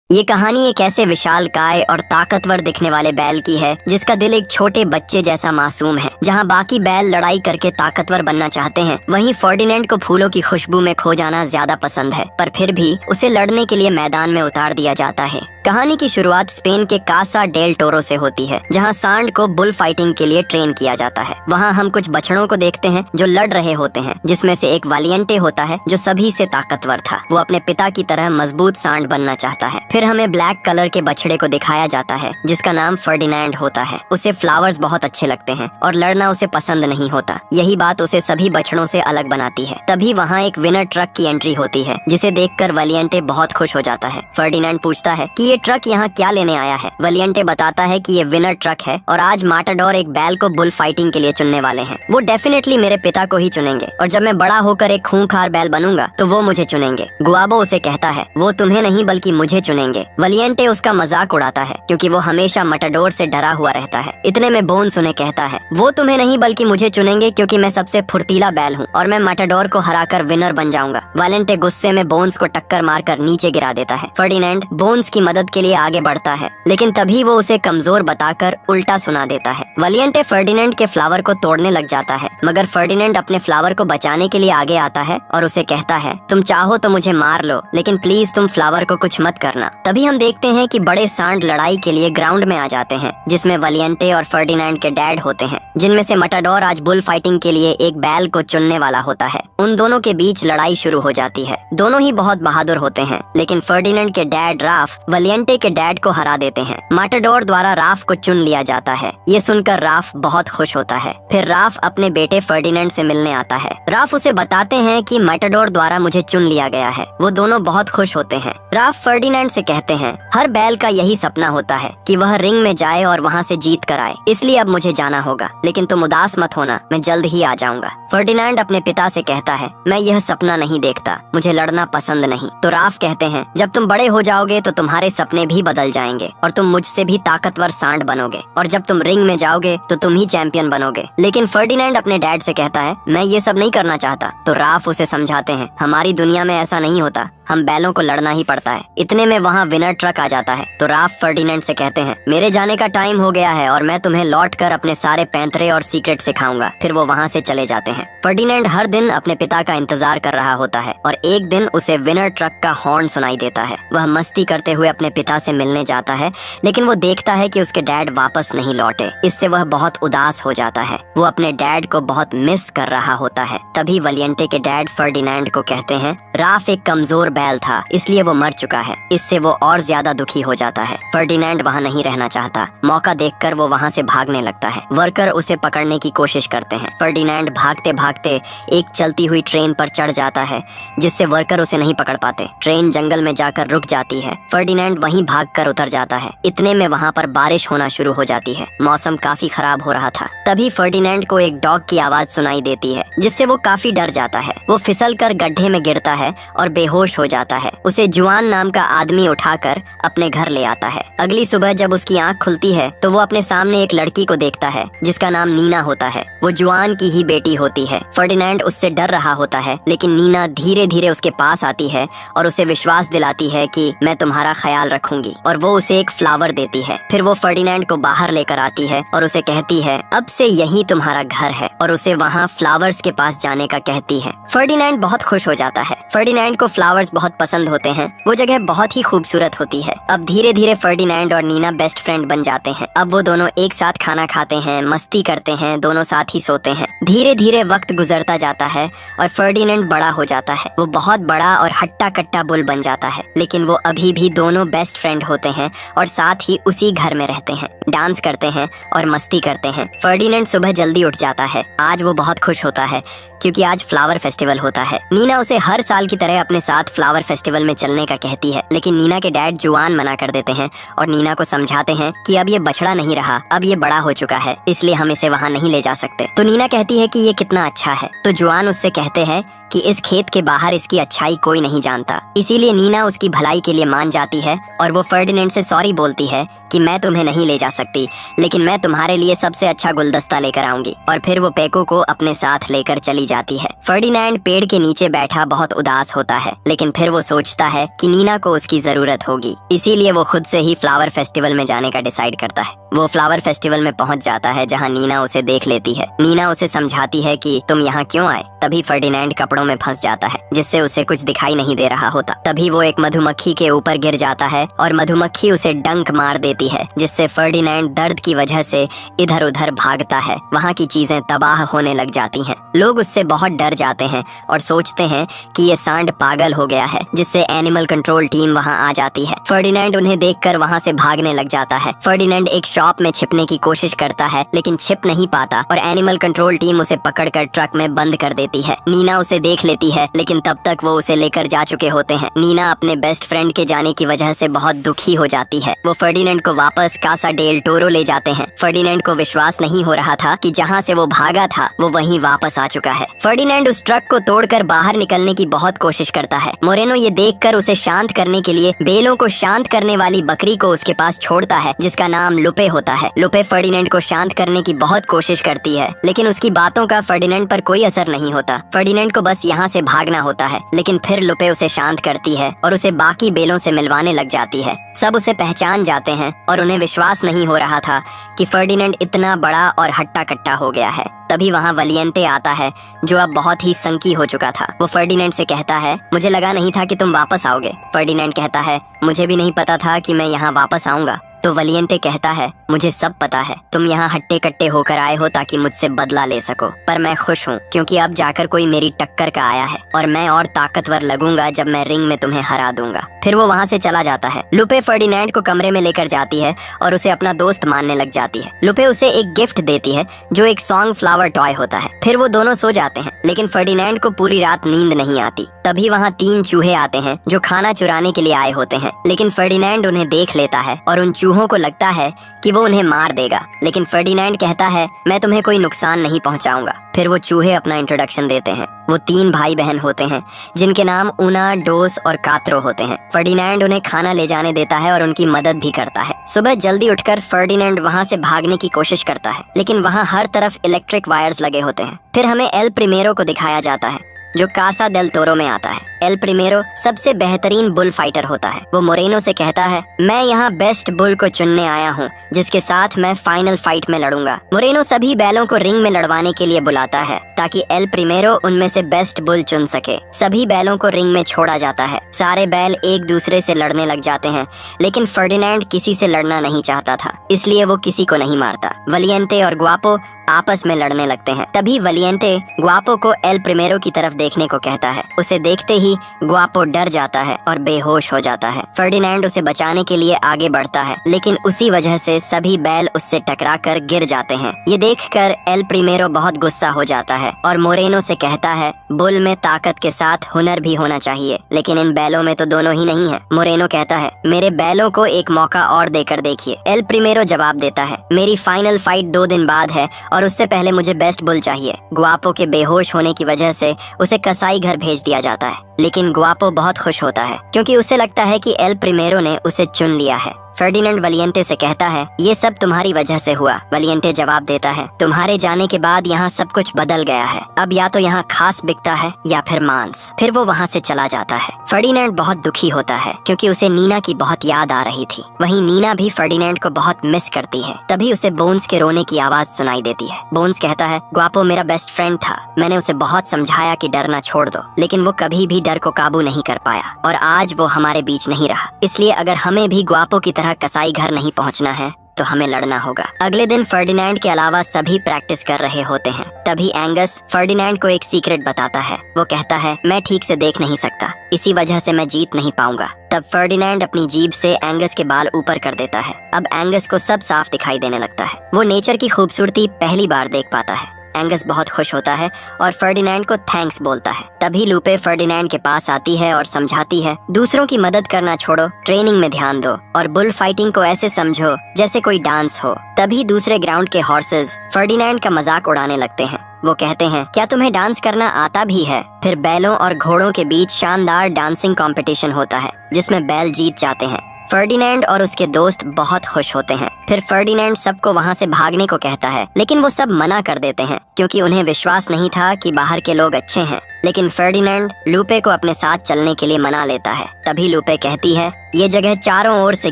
ये कहानी एक ऐसे विशालकाय और ताकतवर दिखने वाले बैल की है जिसका दिल एक छोटे बच्चे जैसा मासूम है। जहाँ बाकी बैल लड़ाई करके ताकतवर बनना चाहते हैं, वहीं फर्डिनेंड को फूलों की खुशबू में खो जाना ज्यादा पसंद है, पर फिर भी उसे लड़ने के लिए मैदान में उतार दिया जाता है। कहानी की शुरुआत स्पेन के कासा डेल टोरो से होती है, जहाँ सांड को बुल फाइटिंग के लिए ट्रेन किया जाता है। वहाँ हम कुछ बछड़ों को देखते हैं जो लड़ रहे होते हैं, जिसमें से एक वालियंटे होता है जो सभी से ताकतवर था। वो अपने पिता की तरह मजबूत सांड बनना चाहता है। फिर हमें ब्लैक कलर के बछड़े को दिखाया जाता है जिसका नाम फर्डिनेंड होता है। उसे फ्लावर्स बहुत अच्छे लगते हैं और लड़ना उसे पसंद नहीं होता। यही बात उसे सभी बछड़ों से अलग बनाती है। तभी वहाँ एक विनर ट्रक की एंट्री होती है, जिसे देखकर वालियंटे बहुत खुश हो जाता है। फर्डिनेंड पूछता है कि ये ट्रक यहाँ क्या लेने आया है। वालियंटे बताता है कि ये विनर ट्रक है और आज माटाडोर एक बैल को बुल फाइटिंग के लिए चुनने वाले हैं। वो डेफिनेटली मेरे पिता को ही चुनेंगे और जब मैं बड़ा होकर एक खूंखार बैल बनूंगा तो वो मुझे चुनेंगे। गुआबो उसे कहता है वो तुम्हें नहीं बल्कि मुझे चुनेंगे। वालियंटे उसका मजाक उड़ाता है क्योंकि वो हमेशा माटाडोर से डरा हुआ रहता है। इतने में बोन्स उन्हें कहता है वो तुम्हें नहीं बल्कि मुझे चुनेंगे क्योंकि मैं सबसे फुर्तीला बैल हूँ और मैं माटाडोर को हराकर विनर बन जाऊंगा। वालियंटे गुस्से में बोन्स को टक्कर मारकर नीचे गिरा देता है। फर्डिनेंड बोन्स की मदद के लिए आगे बढ़ता है, लेकिन तभी वो उसे कमजोर बताकर उल्टा सुना देता है। वालियंटे फर्डिनेंड के फ्लावर को तोड़ने लग जाता है, मगर फर्डिनेंड अपने फ्लावर को बचाने के लिए आगे आता है और उसे कहता है तुम चाहो तो मुझे मार लो, लेकिन प्लीज तुम फ्लावर को कुछ मत करना। तभी हम देखते हैं कि बड़े सांड लड़ाई के लिए ग्राउंड में आ जाते हैं, जिसमें वालियंटे और फर्डिनेंड के डैड होते हैं, जिनमें से माटाडोर आज बुल फाइटिंग के लिए एक बैल को चुनने वाला होता है। उन दोनों के बीच लड़ाई शुरू हो जाती है। दोनों ही बहुत बहादुर होते हैं, लेकिन फर्डिनेंड के डैड राफ वालियंटे के डैड को हरा देते हैं। माटाडोर द्वारा राफ को चुन लिया जाता है। ये सुनकर राफ बहुत खुश होता है। फिर राफ अपने बेटे फर्डिनेंड से मिलने आता है। राफ उसे बताते हैं कि माटाडोर द्वारा मुझे चुन लिया गया है। वो दोनों बहुत खुश होते हैं। राफ फर्डिनेंड से कहते हैं हर बैल का यही सपना होता है कि वह रिंग में जाए और वहाँ से जीत कर आए, इसलिए अब मुझे जाना होगा, लेकिन तुम उदास मत होना, मैं जल्द ही आ जाऊंगा। फर्डिनेंड अपने पिता से कहता है मैं यह सपना नहीं देखता, मुझे लड़ना पसंद नहीं। तो राफ कहते हैं जब तुम बड़े हो जाओगे तो तुम्हारे सपने भी बदल जाएंगे और तुम मुझसे भी ताकतवर सांड बनोगे, और जब तुम रिंग में जाओगे तो तुम ही चैंपियन बनोगे। लेकिन फर्डिनेंड अपने डैड से कहता है मैं ये सब नहीं करना चाहता। तो राफ उसे समझाते हैं हमारी दुनिया में ऐसा नहीं होता, हम बैलों को लड़ना ही पड़ता है। इतने में वहाँ विनर ट्रक आ जाता है। तो राफ फर्डिनेंड से कहते हैं मेरे जाने का टाइम हो गया है और मैं तुम्हें लौटकर अपने सारे पैंतरे और सीक्रेट सिखाऊंगा। फिर वो वहाँ से चले जाते हैं। फर्डिनेंड हर दिन अपने पिता का इंतजार कर रहा होता है और एक दिन उसे विनर ट्रक का हॉर्न सुनाई देता है। वह मस्ती करते हुए अपने पिता से मिलने जाता है, लेकिन वो देखता है कि उसके डैड वापस नहीं लौटे। इससे वह बहुत उदास हो जाता है। वो अपने डैड को बहुत मिस कर रहा होता है। तभी वालियंटे के डैड फर्डिनेंड को कहते हैं राफ एक कमजोर बैल था, इसलिए वो मर चुका है। इससे वो और ज्यादा दुखी हो जाता है। फर्डिनेंड वहाँ नहीं रहना चाहता। मौका देखकर वो वहाँ से भागने लगता है। वर्कर उसे पकड़ने की कोशिश करते हैं। फर्डिनेंड भागते भागते एक चलती हुई ट्रेन पर चढ़ जाता है, जिससे वर्कर उसे नहीं पकड़ पाते। ट्रेन जंगल में जाकर रुक जाती है। फर्डिनेंड वहीं भागकर उतर जाता है। इतने में वहाँ पर बारिश होना शुरू हो जाती है। मौसम काफी खराब हो रहा था। तभी फर्डिनेंड को एक डॉग की आवाज सुनाई देती है, जिससे वो काफी डर जाता है। वो फिसल कर गड्ढे में गिरता है और बेहोश हो जाता है। उसे जुआन नाम का आदमी उठाकर अपने घर ले आता है। अगली सुबह जब उसकी आंख खुलती है तो वो अपने सामने एक लड़की को देखता है जिसका नाम नीना होता है। वो जुआन की ही बेटी होती है। फर्डिनेंड उससे डर रहा होता है, लेकिन नीना धीरे धीरे उसके पास आती है और उसे विश्वास दिलाती है कि मैं तुम्हारा ख्याल रखूंगी, और वो उसे एक फ्लावर देती है। फिर वो फर्डिनेंड को बाहर लेकर आती है और उसे कहती है अब से यही तुम्हारा घर है, और उसे वहाँ फ्लावर्स के पास जाने का कहती है। फर्डिनेंड बहुत खुश हो जाता है। फर्डिनेंड को फ्लावर्स बहुत पसंद होते हैं। वो जगह बहुत ही खूबसूरत होती है। अब धीरे धीरे फर्डिनेंड और नीना बेस्ट फ्रेंड बन जाते हैं। अब वो दोनों एक साथ खाना खाते हैं, मस्ती करते हैं, दोनों साथ ही सोते हैं। धीरे धीरे वक्त गुजरता जाता है और फर्डिनेंड बड़ा हो जाता है। वो बहुत बड़ा और हट्टा कट्टा बुल बन जाता है, लेकिन वो अभी भी दोनों बेस्ट फ्रेंड होते हैं और साथ ही उसी घर में रहते हैं, डांस करते हैं और मस्ती करते हैं। फर्डिनेंड सुबह जल्दी उठ जाता है। आज वो बहुत खुश होता है क्योंकि आज फ्लावर फेस्टिवल होता है। नीना उसे हर साल की तरह अपने साथ फ्लावर फेस्टिवल में चलने का कहती है, लेकिन नीना के डैड जुआन मना कर देते हैं और नीना को समझाते हैं कि अब ये बछड़ा नहीं रहा, अब ये बड़ा हो चुका है, इसलिए हम इसे वहाँ नहीं ले जा सकते। तो नीना कहती है कि ये कितना अच्छा है। तो जुआन उससे कहते हैं कि इस खेत के बाहर इसकी अच्छाई कोई नहीं जानता। इसीलिए नीना उसकी भलाई के लिए मान जाती है और वो फर्डिनेंड से सॉरी बोलती है कि मैं तुम्हें नहीं ले जा सकती, लेकिन मैं तुम्हारे लिए सबसे अच्छा गुलदस्ता लेकर आऊंगी। और फिर वो पेको को अपने साथ लेकर चली जाती है। फर्डिनैंड पेड़ के नीचे बैठा बहुत उदास होता है, लेकिन फिर वो सोचता है कि नीना को उसकी जरूरत होगी, इसीलिए वो खुद से ही फ्लावर फेस्टिवल में जाने का डिसाइड करता है। वो फ्लावर फेस्टिवल में पहुंच जाता है, जहां नीना उसे देख लेती है। नीना उसे समझाती है कि तुम यहाँ क्यों आए। तभी फर्डिनैंड कपड़ों में फंस जाता है, जिससे उसे कुछ दिखाई नहीं दे रहा होता। तभी वो एक मधुमक्खी के ऊपर गिर जाता है और मधुमक्खी उसे डंक मार देती है, जिससे फर्डिनैंड दर्द की वजह से इधर उधर भागता है। वहाँ की चीजें तबाह होने लग जाती हैं। लोग उससे बहुत डर जाते हैं और सोचते हैं कि ये सांड पागल हो गया है, जिससे एनिमल कंट्रोल टीम वहाँ आ जाती है। फर्डिनैंड उन्हें देखकर वहाँ से भागने लग जाता है। फर्डिनैंड एक शॉप में छिपने की कोशिश करता है, लेकिन छिप नहीं पाता और एनिमल कंट्रोल टीम उसे पकड़कर ट्रक में बंद कर देती है। नीना उसे देख लेती है, लेकिन तब तक वो उसे लेकर जा चुके होते हैं। नीना अपने बेस्ट फ्रेंड के जाने की वजह से बहुत दुखी हो जाती है। वो फर्डिनैंड को वापस कासा डेल टोरो ले जाते हैं। फर्डिनैंड को विश्वास नहीं हो रहा था कि जहाँ से वो भागा था वो वहीं वापस आ चुका है। फर्डिनैंड उस ट्रक को तोड़कर बाहर निकलने की बहुत कोशिश करता है। मोरेनो ये देखकर उसे शांत करने के लिए बेलों को शांत करने वाली बकरी को उसके पास छोड़ता है, जिसका नाम लुपे होता है। लुपे फर्डिनैंड को शांत करने की बहुत कोशिश करती है, लेकिन उसकी बातों का फर्डिनैंड पर कोई असर नहीं होता। फर्डिनैंड को बस यहाँ से भागना होता है, लेकिन फिर लुपे उसे शांत करती है और उसे बाकी बेलों से मिलवाने लग जाती है। सब उसे पहचान जाते हैं और उन्हें विश्वास नहीं हो रहा था कि फर्डिनैंड इतना बड़ा और हट्टा कट्टा हो गया है। तभी वहाँ वलियंटे आता है, जो अब बहुत ही संकी हो चुका था। वो फर्डिनैंड से कहता है, मुझे लगा नहीं था कि तुम वापस आओगे। फर्डिनैंड कहता है, मुझे भी नहीं पता था कि मैं यहाँ वापस आऊंगा। तो वलियंटे कहता है, मुझे सब पता है, तुम यहाँ हट्टे कट्टे होकर आए हो ताकि मुझसे बदला ले सको, पर मैं खुश हूँ क्योंकि अब जाकर कोई मेरी टक्कर का आया है और मैं और ताकतवर लगूंगा जब मैं रिंग में तुम्हें हरा दूंगा। फिर वो वहाँ से चला जाता है। लुपे फर्डिनैंड को कमरे में लेकर जाती है और उसे अपना दोस्त मानने लग जाती है। लुपे उसे एक गिफ्ट देती है, जो एक सॉन्ग फ्लावर टॉय होता है। फिर वो दोनों सो जाते हैं, लेकिन फर्डिनैंड को पूरी रात नींद नहीं आती। तभी वहाँ 3 चूहे आते हैं, जो खाना चुराने के लिए आए होते हैं, लेकिन फर्डिनैंड उन्हें देख लेता है और उन चूहों को लगता है कि वो उन्हें मार देगा, लेकिन फर्डिनैंड कहता है, मैं तुम्हें कोई नुकसान नहीं पहुंचाऊंगा। फिर वो चूहे अपना इंट्रोडक्शन देते हैं। वो 3 भाई बहन होते हैं, जिनके नाम उना, डोस और कात्रो होते हैं। फर्डिनैंड उन्हें खाना ले जाने देता है और उनकी मदद भी करता है। सुबह जल्दी उठकर फर्डिनैंड वहाँ से भागने की कोशिश करता है, लेकिन वहाँ हर तरफ इलेक्ट्रिक वायर्स लगे होते हैं। फिर हमें एल प्रीमेरो को दिखाया जाता है, जो कासा डेल टोरो में आता है। एल प्रीमेरो सबसे बेहतरीन बुल फाइटर होता है। वो मोरेनो से कहता है, मैं यहाँ बेस्ट बुल को चुनने आया हूँ, जिसके साथ मैं फाइनल फाइट में लड़ूंगा। मोरेनो सभी बैलों को रिंग में लड़वाने के लिए बुलाता है, ताकि एल प्रीमेरो उनमें से बेस्ट बुल चुन सके। सभी बैलों को रिंग में छोड़ा जाता है। सारे बैल एक दूसरे से लड़ने लग जाते हैं, लेकिन फर्डिनैंड किसी से लड़ना नहीं चाहता था, इसलिए वो किसी को नहीं मारता। वलियंटे और ग्वापो आपस में लड़ने लगते हैं। तभी वलियंटे ग्वापो को एल प्रीमेरो की तरफ देखने को कहता है। उसे देखते ही ग्वापो डर जाता है और बेहोश हो जाता है। फर्डिनैंड उसे बचाने के लिए आगे बढ़ता है, लेकिन उसी वजह से सभी बैल उससे टकराकर गिर जाते हैं। ये देखकर एल प्रीमेरो बहुत गुस्सा हो जाता है और मोरेनो से कहता है, बुल में ताकत के साथ हुनर भी होना चाहिए, लेकिन इन बैलों में तो दोनों ही नहीं है। मोरेनो कहता है, मेरे बैलों को एक मौका और देकर देखिए। एल प्रीमेरो जवाब देता है, मेरी फाइनल फाइट 2 दिन बाद है और उससे पहले मुझे बेस्ट बुल चाहिए। ग्वापो के बेहोश होने की वजह से उसे कसाई घर भेज दिया जाता है, लेकिन ग्वापो बहुत खुश होता है क्योंकि उसे लगता है कि एल प्रीमेरो ने उसे चुन लिया है। फर्डिनैंड वलियंटे से कहता है, ये सब तुम्हारी वजह से हुआ। वलियंटे जवाब देता है, तुम्हारे जाने के बाद यहाँ सब कुछ बदल गया है। अब या तो यहाँ खास बिकता है या फिर मांस। फिर वो वहाँ से चला जाता है। फर्डिनैंड बहुत दुखी होता है क्योंकि उसे नीना की बहुत याद आ रही थी। वहीं नीना भी फर्डिनैंड को बहुत मिस करती है। तभी उसे बोन्स के रोने की आवाज सुनाई देती है। बोन्स कहता है, ग्वापो मेरा बेस्ट फ्रेंड था। मैंने उसे बहुत समझाया कि डरना छोड़ दो, लेकिन वो कभी भी डर को काबू नहीं कर पाया और आज वो हमारे बीच नहीं रहा। इसलिए अगर हमें भी ग्वापो की तरह कसाई घर नहीं पहुंचना है तो हमें लड़ना होगा। अगले दिन फर्डिनैंड के अलावा सभी प्रैक्टिस कर रहे होते हैं। तभी एंगस फर्डिनैंड को एक सीक्रेट बताता है। वो कहता है, मैं ठीक से देख नहीं सकता, इसी वजह से मैं जीत नहीं पाऊंगा। तब फर्डिनैंड अपनी जीभ से एंगस के बाल ऊपर कर देता है। अब एंगस को सब साफ दिखाई देने लगता है। वो नेचर की खूबसूरती पहली बार देख पाता है। एंगस बहुत खुश होता है और फर्डिनैंड को थैंक्स बोलता है। तभी लूपे फर्डिनैंड के पास आती है और समझाती है, दूसरों की मदद करना छोड़ो, ट्रेनिंग में ध्यान दो और बुल फाइटिंग को ऐसे समझो जैसे कोई डांस हो। तभी दूसरे ग्राउंड के हॉर्सेस फर्डिनैंड का मजाक उड़ाने लगते हैं। वो कहते हैं, क्या तुम्हें डांस करना आता भी है? फिर बैलों और घोड़ों के बीच शानदार डांसिंग कंपटीशन होता है, जिसमें बैल जीत जाते हैं। फर्डिनेंड और उसके दोस्त बहुत खुश होते हैं। फिर फर्डिनेंड सबको वहाँ से भागने को कहता है, लेकिन वो सब मना कर देते हैं क्योंकि उन्हें विश्वास नहीं था कि बाहर के लोग अच्छे हैं। लेकिन फर्डिनेंड लूपे को अपने साथ चलने के लिए मना लेता है। तभी लूपे कहती है, ये जगह चारों ओर से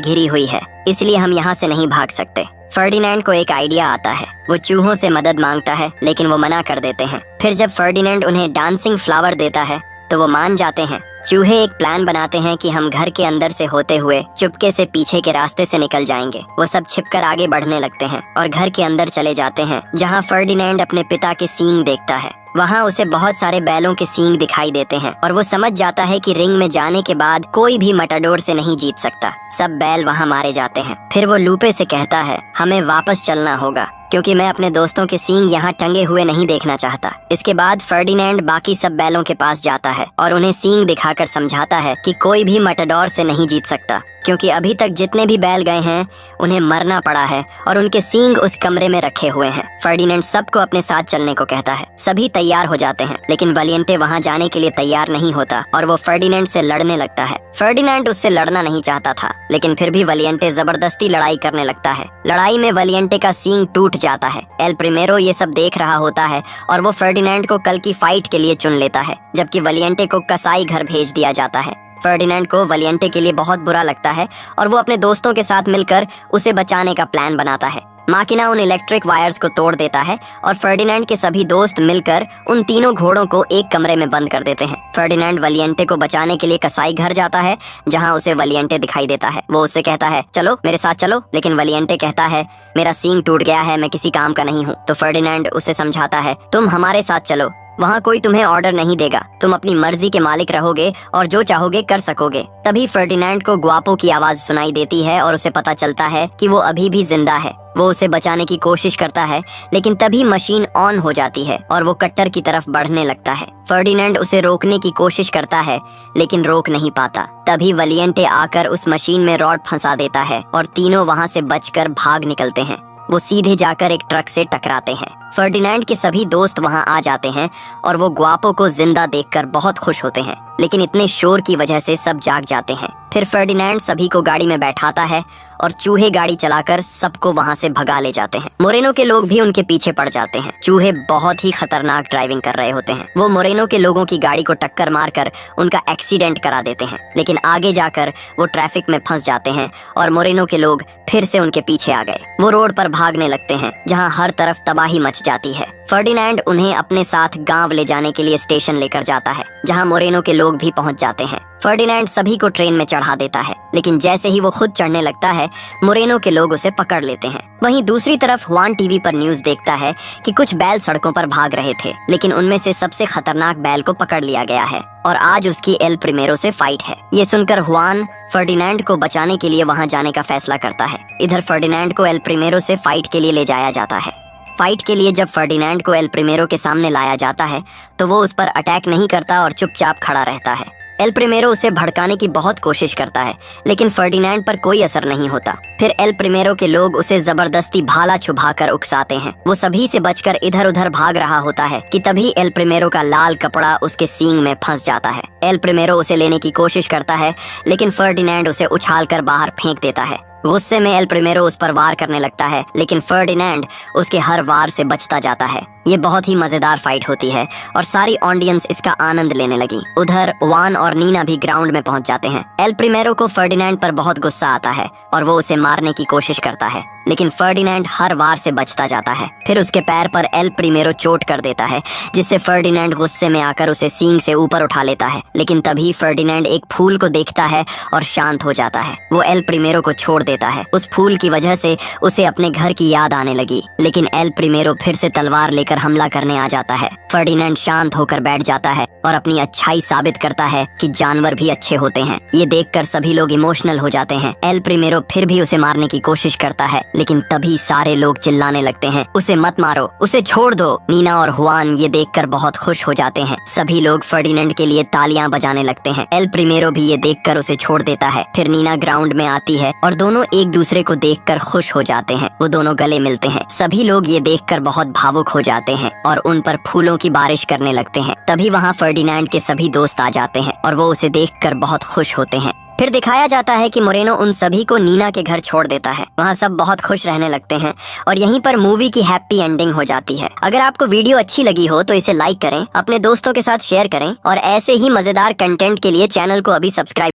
घिरी हुई है, इसलिए हम यहाँ से नहीं भाग सकते। फर्डिनेंड को एक आइडिया आता है। वो चूहों से मदद मांगता है, लेकिन वो मना कर देते हैं। फिर जब फर्डिनेंड उन्हें डांसिंग फ्लावर देता है तो वो मान जाते हैं। चूहे एक प्लान बनाते हैं कि हम घर के अंदर से होते हुए चुपके से पीछे के रास्ते से निकल जाएंगे। वो सब छिपकर आगे बढ़ने लगते हैं और घर के अंदर चले जाते हैं, जहाँ फर्डिनेंड अपने पिता के सींग देखता है। वहाँ उसे बहुत सारे बैलों के सींग दिखाई देते हैं और वो समझ जाता है कि रिंग में जाने के बाद कोई भी मटाडोर से नहीं जीत सकता। सब बैल वहाँ मारे जाते हैं। फिर वो लूपे से कहता है, हमें वापस चलना होगा क्योंकि मैं अपने दोस्तों के सींग यहाँ टंगे हुए नहीं देखना चाहता। इसके बाद फर्डिनेंड बाकी सब बैलों के पास जाता है और उन्हें सींग दिखाकर समझाता है कि कोई भी मटाडोर से नहीं जीत सकता, क्योंकि अभी तक जितने भी बैल गए हैं उन्हें मरना पड़ा है और उनके सींग उस कमरे में रखे हुए हैं। फर्डिनेंड सबको अपने साथ चलने को कहता है। सभी तैयार हो जाते हैं, लेकिन वलियंटे वहाँ जाने के लिए तैयार नहीं होता और वो फर्डिनेंड से लड़ने लगता है। फर्डिनेंड उससे लड़ना नहीं चाहता था, लेकिन फिर भी वलियंटे जबरदस्ती लड़ाई करने लगता है। लड़ाई में वलियंटे का सींग टूट जाता है। एल प्रिमेरो ये सब देख रहा होता है और वो फर्डिनेंड को कल की फाइट के लिए चुन लेता है, जबकि वलियंटे को कसाई घर भेज दिया जाता है। फर्डिनेंड को वलियंटे के लिए बहुत बुरा लगता है और वो अपने दोस्तों के साथ मिलकर उसे बचाने का प्लान बनाता है। माकिना उन इलेक्ट्रिक वायर्स को तोड़ देता है और फर्डिनेंड के सभी दोस्त मिलकर उन तीनों घोड़ों को एक कमरे में बंद कर देते हैं। फर्डिनेंड वलियंटे को बचाने के लिए कसाई घर जाता है, जहां उसे वलियंटे दिखाई देता है। वो उससे कहता है, चलो मेरे साथ चलो, लेकिन वलियंटे कहता है, मेरा सींग टूट गया है, मैं किसी काम का नहीं हूँ। तो फर्डिनेंड उसे समझाता है, तुम हमारे साथ चलो, वहाँ कोई तुम्हें ऑर्डर नहीं देगा, तुम अपनी मर्जी के मालिक रहोगे और जो चाहोगे कर सकोगे। तभी फर्डिनेंड को ग्वापो की आवाज सुनाई देती है और उसे पता चलता है कि वो अभी भी जिंदा है। वो उसे बचाने की कोशिश करता है, लेकिन तभी मशीन ऑन हो जाती है और वो कट्टर की तरफ बढ़ने लगता है। फर्डिनेंड उसे रोकने की कोशिश करता है, लेकिन रोक नहीं पाता। तभी वलियंटे आकर उस मशीन में रॉड फंसा देता है और तीनों वहाँ से बचकर भाग निकलते हैं। वो सीधे जाकर एक ट्रक से टकराते हैं। फर्डिनेंड के सभी दोस्त वहां आ जाते हैं और वो ग्वापो को जिंदा देखकर बहुत खुश होते हैं, लेकिन इतने शोर की वजह से सब जाग जाते हैं। फिर फर्डिनेंड सभी को गाड़ी में बैठाता है और चूहे गाड़ी चलाकर सबको वहां से भगा ले जाते हैं। मोरेनो के लोग भी उनके पीछे पड़ जाते हैं। चूहे बहुत ही खतरनाक ड्राइविंग कर रहे होते हैं। वो मोरेनो के लोगों की गाड़ी को टक्कर मारकर उनका एक्सीडेंट करा देते हैं, लेकिन आगे जाकर वो ट्रैफिक में फंस जाते हैं और मोरेनो के लोग फिर से उनके पीछे आ गए। वो रोड पर भागने लगते हैं, जहाँ हर तरफ तबाही मच जाती है। फर्डिनेंड उन्हें अपने साथ गांव ले जाने के लिए स्टेशन लेकर जाता है, जहां मोरेनो के लोग भी पहुंच जाते हैं। फर्डिनेंड सभी को ट्रेन में चढ़ा देता है, लेकिन जैसे ही वो खुद चढ़ने लगता है, मोरेनो के लोग उसे पकड़ लेते हैं। वहीं दूसरी तरफ हुआन टीवी पर न्यूज देखता है कि कुछ बैल सड़कों पर भाग रहे थे, लेकिन उनमें से सबसे खतरनाक बैल को पकड़ लिया गया है और आज उसकी एल प्रिमेरो से फाइट है। ये सुनकर हुआन फर्डिनेंड को बचाने के लिए वहां जाने का फैसला करता है। इधर फर्डिनेंड को एल प्रिमेरो से फाइट के लिए ले जाया जाता है। फाइट के लिए जब फर्डिनेंड को एल प्रिमेरो के सामने लाया जाता है तो वो उस पर अटैक नहीं करता और चुपचाप खड़ा रहता है। एल प्रिमेरो उसे भड़काने की बहुत कोशिश करता है, लेकिन फर्डिनेंड पर कोई असर नहीं होता। फिर एल प्रिमेरो के लोग उसे जबरदस्ती भाला छुपाकर उकसाते हैं। वो सभी से बचकर इधर उधर भाग रहा होता है कि तभी एल प्रिमेरो का लाल कपड़ा उसके सींग में फंस जाता है। एल प्रिमेरो उसे लेने की कोशिश करता है, लेकिन फर्डिनेंड उसे उछालकर बाहर फेंक देता है। गुस्से में एल प्रिमेरो उस पर वार करने लगता है, लेकिन फर्डिनेंड उसके हर वार से बचता जाता है। ये बहुत ही मजेदार फाइट होती है और सारी ऑडियंस इसका आनंद लेने लगी। उधर वान और नीना भी ग्राउंड में पहुंच जाते हैं। एल प्रिमेरो को फर्डिनेंड पर बहुत गुस्सा आता है और वो उसे मारने की कोशिश करता है, लेकिन फर्डिनेंड हर वार से बचता जाता है। फिर उसके पैर पर एल प्रिमेरो चोट कर देता है, जिससे फर्डिनेंड गुस्से में आकर उसे सींग से ऊपर उठा लेता है। लेकिन तभी फर्डिनेंड एक फूल को देखता है और शांत हो जाता है। वो एल प्रिमेरो को छोड़ देता है। उस फूल की वजह से उसे अपने घर की याद आने लगी, लेकिन एल प्रिमेरो फिर से तलवार लेकर हमला करने आ जाता है। फर्डिनेंड शांत होकर बैठ जाता है और अपनी अच्छाई साबित करता है कि जानवर भी अच्छे होते हैं। ये देखकर सभी लोग इमोशनल हो जाते हैं। एल प्रिमेरो फिर भी उसे मारने की कोशिश करता है, लेकिन तभी सारे लोग चिल्लाने लगते हैं, उसे मत मारो, उसे छोड़ दो। नीना और हुआन ये देखकर बहुत खुश हो जाते हैं। सभी लोग फर्डिनेंड के लिए तालियां बजाने लगते हैं। एल प्रिमेरो भी ये देखकर उसे छोड़ देता है। फिर नीना ग्राउंड में आती है और दोनों एक दूसरे को देखकर खुश हो जाते हैं। वो दोनों गले मिलते हैं। सभी लोग ये देखकर बहुत भावुक हो जाते हैं और उन पर फूलों की बारिश करने लगते हैं। तभी वहाँ फर्डिनेंड के सभी दोस्त आ जाते हैं और वो उसे देखकर बहुत खुश होते हैं। फिर दिखाया जाता है कि मोरेनो उन सभी को नीना के घर छोड़ देता है। वहाँ सब बहुत खुश रहने लगते हैं और यहीं पर मूवी की हैप्पी एंडिंग हो जाती है। अगर आपको वीडियो अच्छी लगी हो तो इसे लाइक करें, अपने दोस्तों के साथ शेयर करें और ऐसे ही मजेदार कंटेंट के लिए चैनल को अभी सब्सक्राइब